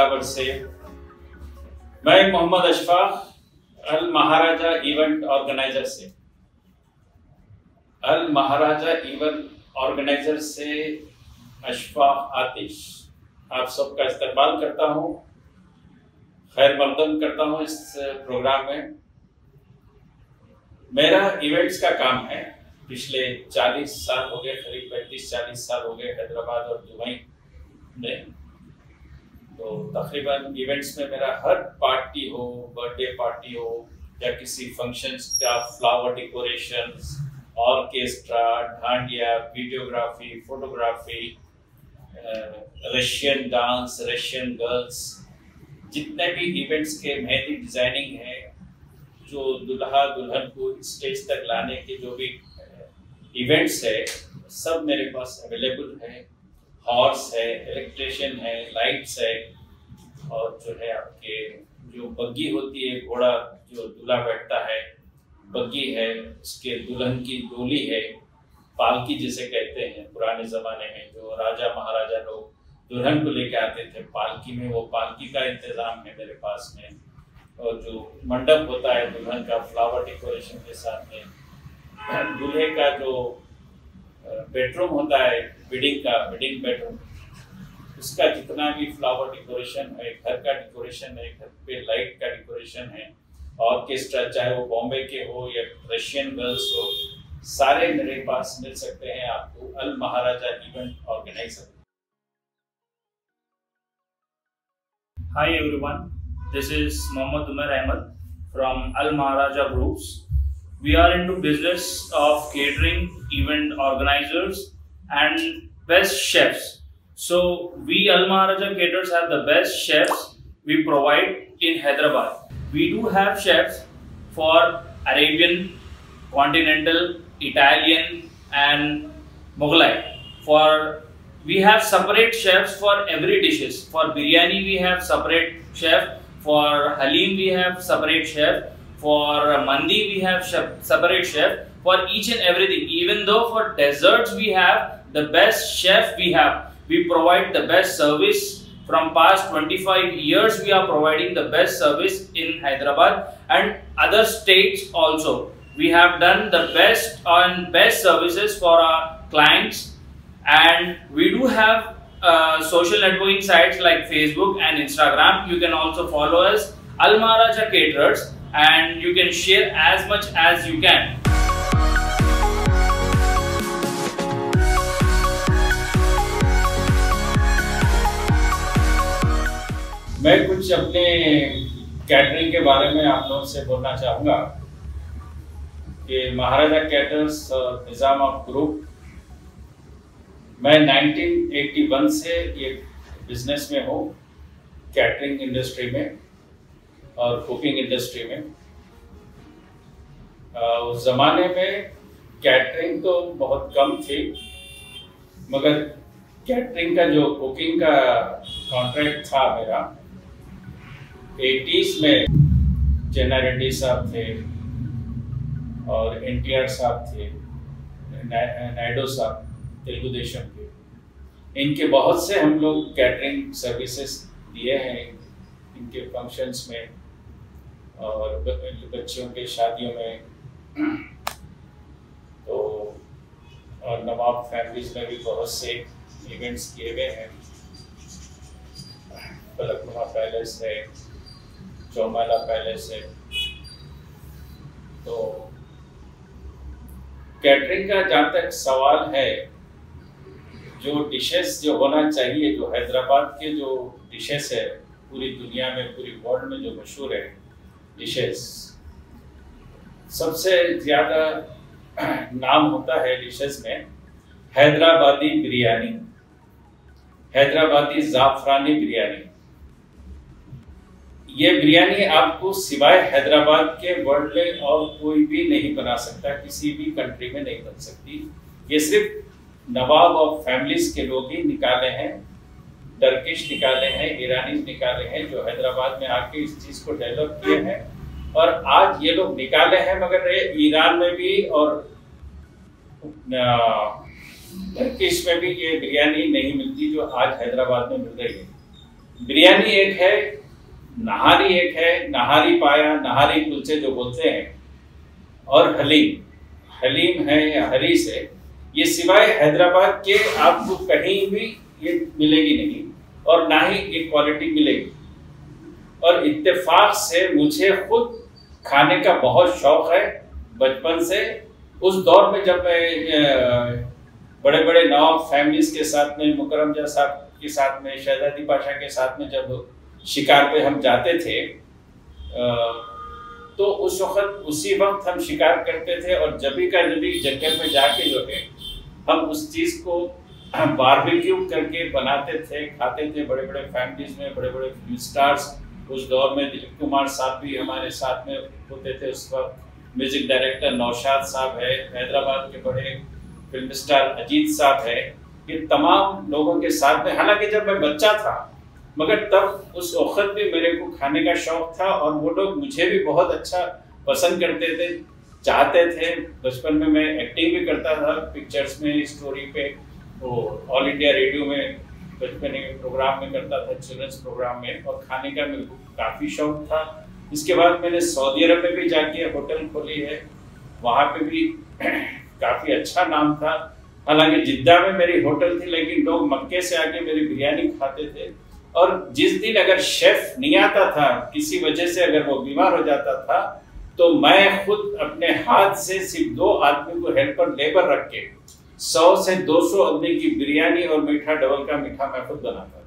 पेशावर से। मैं मोहम्मद अशफाक अल Maharaja event organiser से अशफाक आतिश आप सबका इस्तकबाल करता हूँ, खैर मकदम करता हूँ इस प्रोग्राम में। मेरा इवेंट्स का काम है। पिछले 40 साल हो गए, करीब 35-40 साल हो गए हैदराबाद और दुबई में। तो तकरीबन इवेंट्स में मेरा हर पार्टी हो, बर्थडे पार्टी हो या किसी फंक्शंस का flower decorations, orchestra, dandiya, videography, photography, Russian dance, Russian girls, जितने भी इवेंट्स के मेहंदी डिजाइनिंग है, जो दुल्हा दुल्हन को स्टेज तक लाने के जो भी इवेंट्स है, सब मेरे पास अवेलेबल है। हॉर्स है, इलेक्ट्रिशियन है, लाइट्स है, और जो है आपके जो बग्गी होती है, घोड़ा जो दूल्हा बैठता है, बग्गी है, उसके दुल्हन की डोली है, पालकी जिसे कहते हैं। पुराने ज़माने में जो राजा महाराजा लोग दुल्हन को लेके आते थे पालकी में, वो पालकी का इंतज़ाम है मेरे पास में। और जो मंडप होता है दुल्हन का, फ्लावर डेकोरेशन के साथ में, दूल्हे का जो बेडरूम होता है, वेडिंग बेडरूम, उसका जितना भी फ्लावर डेकोरेशन है, घर का डेकोरेशन है, घर पे लाइट का डेकोरेशन है, ऑर्केस्ट्रा चाहे वो बॉम्बे के हो या रशियन गर्ल्स हो, सारे मेरे पास मिल सकते हैं आपको अल Maharaja event organizer. Hi everyone, this is Mohammad Umar Ahmed from Al Maharaja Groups. We are into business of catering, event organizers and best chefs. So we Al Maharaja Caterers have the best chefs we provide in Hyderabad. We do have chefs for Arabian, continental, Italian and Mughlai. We have separate chefs for every dishes. For biryani we have separate chef. For halim we have separate chef. For mandi we have separate chef. For each and everything. Even though for desserts we have the best chef we have. We provide the best service. From past 25 years we are providing the best service in Hyderabad and other states also. We have done the best services for our clients. And we do have social networking sites like Facebook and Instagram. You can also follow us, Al Maharaja Caterers, and you can share as much as you can. मैं कुछ अपने catering के बारे में आप लोगों से बोलना चाहूँगा कि महाराजा कैटर्स निज़ाम ऑफ ग्रुप, मैं 1981 से ये बिजनेस में हूँ, कैटरिंग इंडस्ट्री में और कुकिंग इंडस्ट्री में। उस ज़माने में कैटरिंग तो बहुत कम थी, मगर कैटरिंग का जो कुकिंग का कॉन्ट्रैक्ट था मेरा, 80s में जेना रेड्डी साहब थे और NTR साहब थे, नायडू साहब तेलुगु देशम के, इनके बहुत से हम लोग कैटरिंग सर्विसेज दिए हैं इनके फंक्शंस में और बच्चियों के शादियों में। तो और नवाब फैमिलीज में भी बहुत से इवेंट्स किए गए हैं। फलकनुमा पैलेस है, चौमाला पैलेस है। तो कैटरिंग का जहाँ तक सवाल है, जो डिशेस जो होना चाहिए, जो हैदराबाद के जो डिशेस है पूरी दुनिया में, पूरी वर्ल्ड में जो मशहूर है डिशेस, सबसे ज़्यादा नाम होता है डिशेस में हैदराबादी बिरयानी, हैदराबादी ज़ाफ़रानी बिरयानी। ये बिरयानी आपको सिवाय हैदराबाद के वर्ल्ड में और कोई भी नहीं बना सकता, किसी भी कंट्री में नहीं बन सकती। ये सिर्फ नवाब और फैमिलीज के लोग ही निकाले हैं, टर्किश निकाले हैं, ईरानी निकाले हैं, जो हैदराबाद में आके इस चीज़ को डेवलप किए हैं। और आज ये लोग निकाले हैं, मगर ये ईरान में भी और टर्किश में भी ये बिरयानी नहीं मिलती जो आज हैदराबाद में मिल रही है। बिरयानी एक है, नहारी एक है, नहारी पाया, नहारी कुलचे जो बोलते हैं, और हलीम है या हरीस है। ये सिवाय हैदराबाद के आपको कहीं भी ये मिलेगी नहीं और ना ही ये क्वालिटी मिलेगी। और इत्तेफाक से मुझे खुद खाने का बहुत शौक है बचपन से। उस दौर में जब मैं बड़े बड़े नवाब फैमिलीज के साथ में, मुकरमजा साहब के साथ में, शहजादी पाशा के साथ में जब शिकार पे हम जाते थे, तो उसी वक्त हम शिकार करते थे और जभी जंगल में जाके जो है हम उस चीज को बारबेक्यू करके बनाते थे, खाते थे। बड़े बड़े फैमिलीज में बड़े बड़े फिल्म स्टार्स, उस दौर में दिलीप कुमार साहब भी हमारे साथ में होते थे। उस वक्त म्यूजिक डायरेक्टर नौशाद साहब है, हैदराबाद के बड़े फिल्म स्टार अजीत साहब है, ये तमाम लोगों के साथ में। हालांकि जब मैं बच्चा था, मगर तब उस वक्त भी मेरे को खाने का शौक था और वो लोग मुझे भी बहुत अच्छा पसंद करते थे, चाहते थे। बचपन में मैं एक्टिंग भी करता था पिक्चर्स में, स्टोरी पे, वो ऑल इंडिया रेडियो में बचपन के प्रोग्राम में करता था, चिल्ड्रंस प्रोग्राम में। और खाने का मेरे को काफ़ी शौक था। इसके बाद मैंने सऊदी अरब में भी जाके होटल खोली है, वहाँ पे भी काफ़ी अच्छा नाम था। हालांकि जिद्दा में मेरी होटल थी, लेकिन लोग मक्के से आके मेरी बिरयानी खाते थे। और जिस दिन अगर शेफ नहीं आता था, किसी वजह से अगर वो बीमार हो जाता था, तो मैं खुद अपने हाथ से सिर्फ 2 आदमी को हेल्पर लेबर रख के 100 से 200 आदमी की बिरयानी और मीठा, डबल का मीठा मैं खुद बनाता था।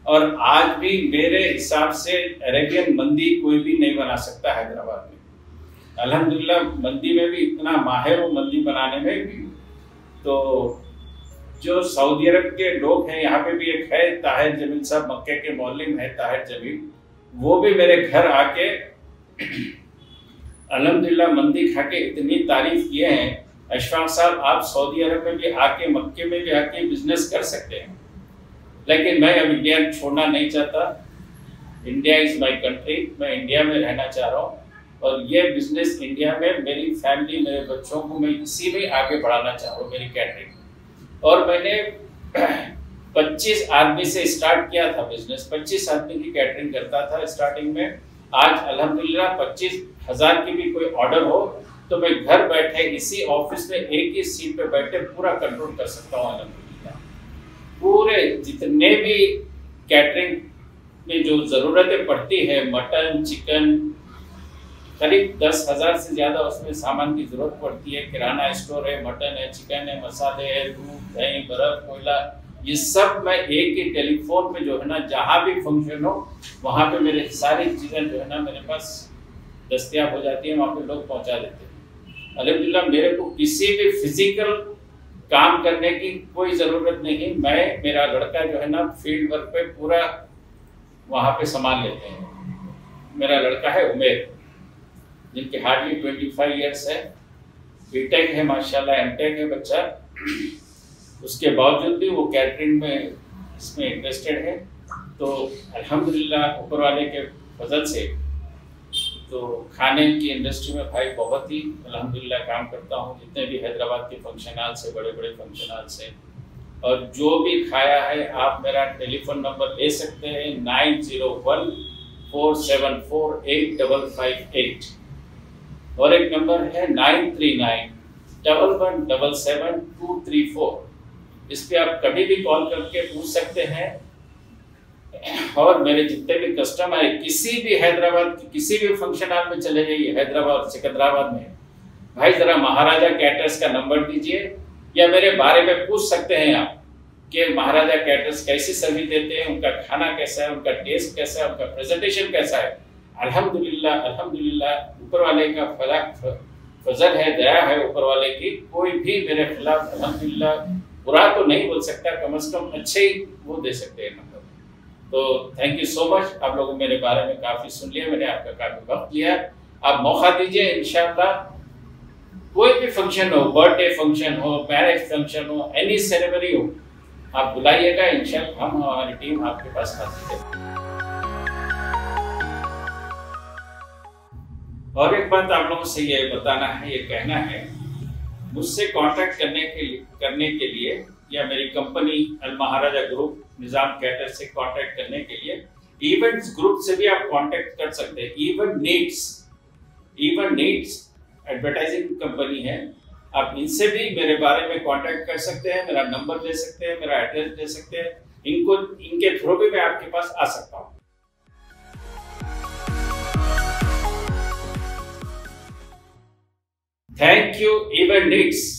और आज भी मेरे हिसाब से अरेबियन मंदी कोई भी नहीं बना सकता हैदराबाद में। अल्हम्दुलिल्लाह मंदी में भी इतना माहिर हूँ, मंदी बनाने में भी। तो जो सऊदी अरब के लोग हैं, यहाँ पे भी एक है ताहिर जमील साहब, मक्के के मौलिम है ताहिर जमील, वो भी मेरे घर आके अल्हम्दुलिल्लाह मंदी खा के इतनी तारीफ किए हैं। अशफाक साहब, आप सऊदी अरब में भी आके, मक्के में भी आके बिजनेस कर सकते हैं, लेकिन मैं अब इंडिया छोड़ना नहीं चाहता। इंडिया इज़ माई कंट्री, मैं इंडिया में रहना चाह रहा हूँ। और ये बिजनेस इंडिया में मेरी फैमिली, मेरे बच्चों को मैं इसी में आगे बढ़ाना चाह रहा हूँ, मेरी कैटरिंग। और मैंने 25 आदमी से स्टार्ट किया था बिजनेस, 25 आदमी की कैटरिंग करता था स्टार्टिंग में। आज अल्हम्दुलिल्लाह 25,000 की भी कोई ऑर्डर हो तो मैं घर बैठे इसी ऑफिस में एक ही सीट पे बैठे पूरा कंट्रोल कर सकता हूँ अल्हम्दुलिल्लाह। पूरे जितने भी कैटरिंग में जो ज़रूरतें पड़ती है, मटन, चिकन, करीब 10,000 से ज़्यादा उसमें सामान की ज़रूरत पड़ती है। किराना स्टोर है, मटन है, चिकन है, मसाले है, दूध, दही, बर्फ़, कोयला, ये सब मैं एक ही टेलीफोन पे जो है ना, जहाँ भी फंक्शन हो वहाँ पे मेरे सारी चीज़ें जो है ना मेरे पास दस्तियाब हो जाती हैं, वहाँ पे लोग पहुँचा देते हैं। अल्हम्दुलिल्लाह मेरे को किसी भी फिजिकल काम करने की कोई ज़रूरत नहीं। मेरा लड़का जो है ना फील्ड वर्क पे पूरा वहाँ पे संभाल लेते हैं। मेरा लड़का है उमेर, जिनके हार्डली 25 ईयर्स है, बीटेक है माशाल्लाह, एमटेक है बच्चा। उसके बावजूद भी वो कैटरिंग में इसमें इंटरेस्टेड है। तो अल्हम्दुलिल्लाह ऊपर वाले के फजल से तो खाने की इंडस्ट्री में भाई बहुत ही अल्हम्दुलिल्लाह काम करता हूँ। जितने भी हैदराबाद के फंक्शन हॉल से, बड़े बड़े फंक्शन हॉल से, और जो भी खाया है, आप मेरा टेलीफोन नंबर ले सकते हैं 9014748558, और एक नंबर है 9391177234। इस पे आप कभी भी कॉल करके पूछ सकते हैं। और मेरे जितने भी कस्टमर है, किसी भी हैदराबाद के किसी भी फंक्शन हॉल में चले जाइए, हैदराबाद, सिकंदराबाद में, भाई ज़रा महाराजा कैटर्स का नंबर दीजिए, या मेरे बारे में पूछ सकते हैं आप कि महाराजा कैटर्स कैसी सर्विस देते हैं, उनका खाना कैसा है, उनका टेस्ट कैसा है, उनका प्रेजेंटेशन कैसा है। अल्हम्दुलिल्लाह अल्हम्दुलिल्लाह ऊपर वाले का फजल है, दया है ऊपर वाले की। कोई भी मेरे खिलाफ अल्हम्दुलिल्लाह बुरा तो नहीं बोल सकता, कम से कम अच्छे ही वो दे सकते हैं नंबर। तो थैंक यू सो मच, आप लोगों ने मेरे बारे में काफ़ी सुन लिया, मैंने आपका काफ़ी वक्त लिया। आप मौका दीजिए, इंशाल्लाह कोई भी फंक्शन हो, बर्थडे फंक्शन हो, मैरिज फंक्शन हो, एनी सेरेमनी हो, आप बुलाइएगा, इंशाल्लाह हम, हमारी टीम आपके पास हाजिर है। और एक बात आप लोगों से ये बताना है, ये कहना है, मुझसे कांटेक्ट करने के लिए या मेरी कंपनी अल महाराजा ग्रुप निजाम कैटर से कांटेक्ट करने के लिए। इवेंट्स ग्रुप से भी आप कांटेक्ट कर सकते हैं। इवन नीड्स एडवर्टाइजिंग कंपनी है, आप इनसे भी मेरे बारे में कांटेक्ट कर सकते हैं, मेरा नंबर दे सकते हैं, मेरा एड्रेस दे सकते हैं। इनके थ्रू भी मैं आपके पास आ सकता हूँ। Thank you event needs.